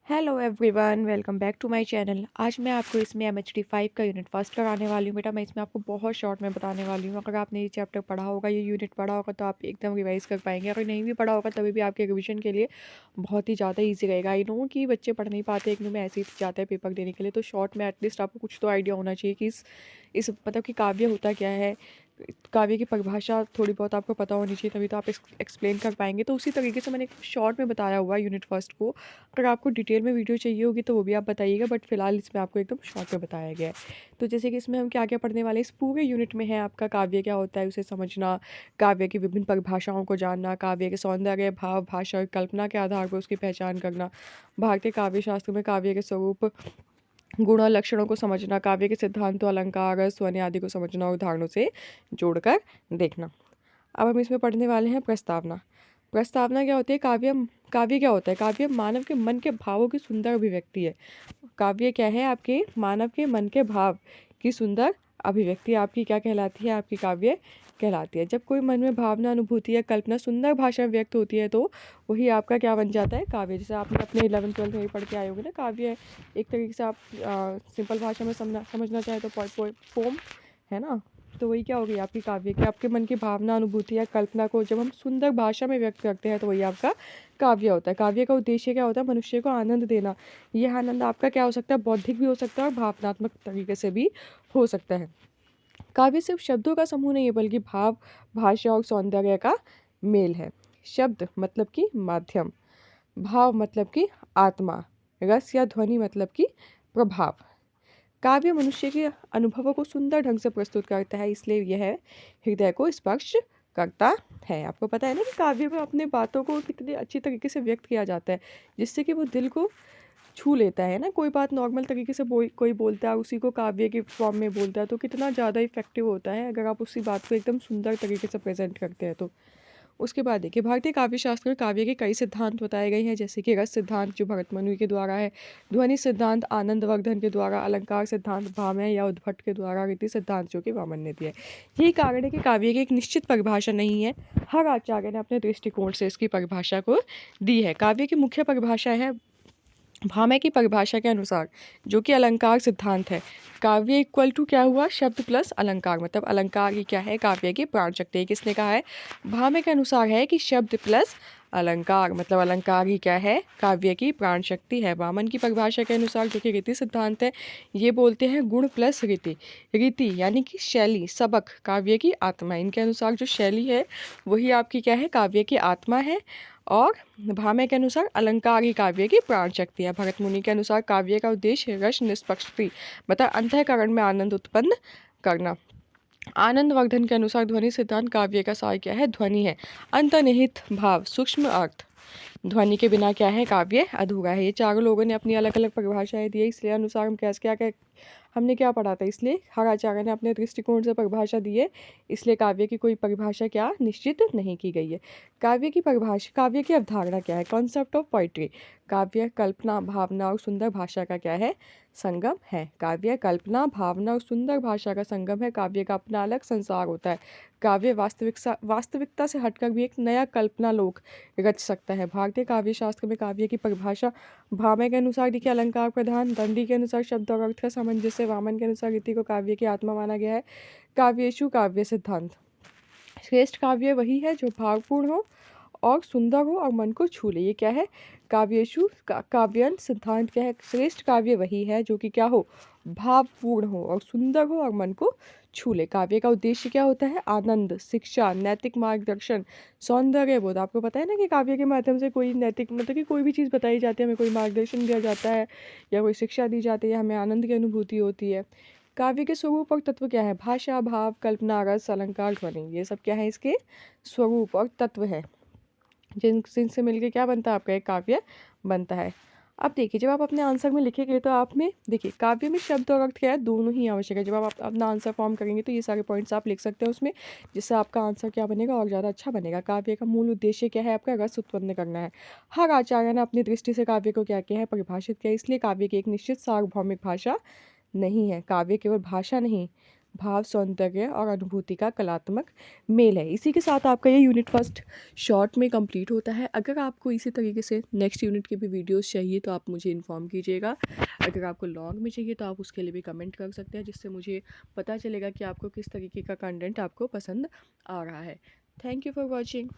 Hello everyone, welcome back to my channel. आज मैं आपको इसमें MHD 5 का यूनिट फर्स्ट कराने वाली हूँ। बेटा, मैं इसमें आपको बहुत शॉर्ट में बताने वाली हूँ। अगर आपने ये चैप्टर पढ़ा होगा, ये यूनिट पढ़ा होगा, तो आप एकदम रिवाइज कर पाएंगे। अगर नहीं भी पढ़ा होगा तभी भी आपके रिवीजन के लिए बहुत ही ज़्यादा ईजी रहेगा। आई नो कि बच्चे पढ़ नहीं पाते, एक में ऐसे ही जाते हैं पेपर देने के लिए, तो शॉर्ट में एटलीस्ट आपको कुछ तो आइडिया होना चाहिए कि इस मतलब कि काव्य होता क्या है, काव्य की परिभाषा थोड़ी बहुत आपको पता होनी चाहिए, तभी तो आप एक्सप्लेन कर पाएंगे। तो उसी तरीके से मैंने शॉर्ट में बताया हुआ है यूनिट फर्स्ट को। अगर आपको डिटेल में वीडियो चाहिए होगी तो वो भी आप बताइएगा, बट फिलहाल इसमें आपको एकदम शॉर्ट में बताया गया है। तो जैसे कि इसमें हम क्या क्या पढ़ने वाले हैं, इस पूरे यूनिट में है आपका काव्य क्या होता है उसे समझना, काव्य की विभिन्न परिभाषाओं को जानना, काव्य के सौंदर्य, भाव, भाषा और कल्पना के आधार पर उसकी पहचान करना, भारतीय काव्य शास्त्र में काव्य के स्वरूप, गुण और लक्षणों को समझना, काव्य के सिद्धांतों, अलंकार, रस, ध्वनि आदि को समझना और उदाहरणों से जोड़कर देखना। अब हम इसमें पढ़ने वाले हैं प्रस्तावना। प्रस्तावना क्या होती है? काव्य क्या होता है? काव्य मानव के मन के भावों की सुंदर अभिव्यक्ति है। काव्य क्या है? आपके मानव के मन के भाव की सुंदर अभिव्यक्ति आपकी क्या कहलाती है? आपकी काव्य कहलाती है। जब कोई मन में भावना, अनुभूति या कल्पना सुंदर भाषा में व्यक्त होती है तो वही आपका क्या बन जाता है? काव्य। जैसे आपने अपने 11th-12th में पढ़ के आए होंगे ना, काव्य एक तरीके से आप सिंपल भाषा में समझना चाहे तो पोम है ना। तो वही क्या होगी आपकी काव्य की, आपके मन की भावना, अनुभूति या कल्पना को जब हम सुंदर भाषा में व्यक्त करते हैं तो वही आपका काव्य होता है। काव्य का उद्देश्य क्या होता है? मनुष्य को आनंद देना। यह आनंद आपका क्या हो सकता है? बौद्धिक भी हो सकता है और भावनात्मक तरीके से भी हो सकता है। काव्य सिर्फ शब्दों का समूह नहीं है, बल्कि भाव, भाषा और सौंदर्य का मेल है। शब्द मतलब कि माध्यम, भाव मतलब कि आत्मा, रस या ध्वनि मतलब कि प्रभाव। काव्य मनुष्य के अनुभवों को सुंदर ढंग से प्रस्तुत करता है, इसलिए यह हृदय को स्पर्श करता है। आपको पता है ना कि काव्य में अपने बातों को कितने अच्छी तरीके से व्यक्त किया जाता है, जिससे कि वो दिल को छू लेता है ना। कोई बात नॉर्मल तरीके से कोई बोलता है, उसी को काव्य के फॉर्म में बोलता है, तो कितना ज़्यादा इफेक्टिव होता है अगर आप उसी बात को एकदम सुंदर तरीके से प्रेजेंट करते हैं तो। उसके बाद देखिए, भारतीय काव्य शास्त्र में काव्य के कई सिद्धांत बताए गए हैं, जैसे कि रस सिद्धांत जो भरतमुनि के द्वारा है, ध्वनि सिद्धांत आनंदवर्धन के द्वारा, अलंकार सिद्धांत भामह या उद्भट के द्वारा, रीति सिद्धांत जो कि वामन ने दिया है। यही कारण है कि काव्य की एक निश्चित परिभाषा नहीं है, हर आचार्य ने अपने दृष्टिकोण से इसकी परिभाषा को दी है। काव्य की मुख्य परिभाषा है भामह की परिभाषा के अनुसार, जो कि अलंकार सिद्धांत है। काव्य इक्वल टू क्या हुआ? शब्द प्लस अलंकार। मतलब अलंकार ही क्या है? काव्य की प्राण शक्ति। किसने कहा है? भामह के अनुसार है कि शब्द प्लस अलंकार, मतलब अलंकार ही क्या है? काव्य की प्राण शक्ति है। वामन की परिभाषा के अनुसार, जो कि रीति सिद्धांत है, ये बोलते हैं गुण प्लस रीति। रीति यानी कि शैली, सबक काव्य की आत्मा है। इनके अनुसार जो शैली है वही आपकी क्या है? काव्य की आत्मा है। और भामह के अनुसार अलंकार ही काव्य की प्राण शक्ति है। भरत मुनि के अनुसार काव्य का उद्देश्य रस निष्पक्षति, मतलब अंतःकरण में आनंद उत्पन्न करना। आनंदवर्धन के अनुसार ध्वनि सिद्धांत काव्य का सार क्या है? ध्वनि है। अंतर्निहित भाव, सूक्ष्म अर्थ, ध्वनि के बिना क्या है? काव्य अधूरा है। ये चारों लोगों ने अपनी अलग अलग परिभाषाएं दी है, इसलिए अनुसार हम कैसे क्या क्या हमने क्या पढ़ा था, इसलिए हर आचार्य ने अपने दृष्टिकोण से परिभाषा दी है, इसलिए काव्य की कोई परिभाषा क्या निश्चित नहीं की गई है। काव्य की परिभाषा, काव्य की अवधारणा क्या है? Concept of poetry. काव्य कल्पना, भावना और सुंदर भाषा का क्या है? संगम है। काव्य कल्पना, भावना और सुंदर भाषा का संगम है। काव्य का अपना अलग संसार होता है। काव्य वास्तविकता से हटकर भी एक नया कल्पना लोक रच सकता है। भारतीय काव्य शास्त्र में काव्य की परिभाषा भामह के अनुसार देखिए अलंकार प्रधान, दंडी के अनुसार शब्द और अर्थ का सामंजस्य, वामन के अनुसार रीति को काव्य की आत्मा माना गया है। काव्येषु काव्य सिद्धांत। श्रेष्ठ काव्य वही है जो भावपूर्ण हो और सुंदर हो और मन को छू ले। ये क्या है? काव्येषु काव्यन सिद्धांत क्या है? श्रेष्ठ काव्य वही है जो कि क्या हो? भावपूर्ण हो और सुंदर हो और मन को छू ले। काव्य का उद्देश्य क्या होता है? आनंद, शिक्षा, नैतिक मार्गदर्शन, सौंदर्य बोध। आपको पता है ना कि काव्य के माध्यम से कोई नैतिक, मतलब कि कोई भी चीज़ बताई जाती है, हमें कोई मार्गदर्शन दिया जाता है या कोई शिक्षा दी जाती है, हमें आनंद की अनुभूति होती है। काव्य के स्वरूप और तत्व क्या है? भाषा, भाव, कल्पना, रस, अलंकार, ध्वनि, ये सब क्या है? इसके स्वरूप और तत्व है, जिनसे मिलके क्या बनता है? आपका एक काव्य बनता है। अब देखिए, जब आप अपने आंसर में लिखेंगे तो आप में देखिए काव्य में शब्द और अर्थ क्या है? दोनों ही आवश्यक है। जब आप अपना आंसर फॉर्म करेंगे तो ये सारे पॉइंट्स आप लिख सकते हैं उसमें, जिससे आपका आंसर क्या बनेगा? और ज़्यादा अच्छा बनेगा। काव्य का मूल उद्देश्य क्या है? आपका रस उत्पन्न करना है। हर आचार्य ने अपनी दृष्टि से काव्य को क्या किया है? परिभाषित किया है। इसलिए काव्य की एक निश्चित सार्वभौमिक भाषा नहीं है। काव्य केवल भाषा नहीं भाव, सौंदर्य और अनुभूति का कलात्मक मेल है। इसी के साथ आपका ये यूनिट फर्स्ट शॉर्ट में कंप्लीट होता है। अगर आपको इसी तरीके से नेक्स्ट यूनिट के भी वीडियोस चाहिए तो आप मुझे इन्फॉर्म कीजिएगा। अगर आपको लॉन्ग में चाहिए तो आप उसके लिए भी कमेंट कर सकते हैं, जिससे मुझे पता चलेगा कि आपको किस तरीके का कंटेंट आपको पसंद आ रहा है। Thank you for watching.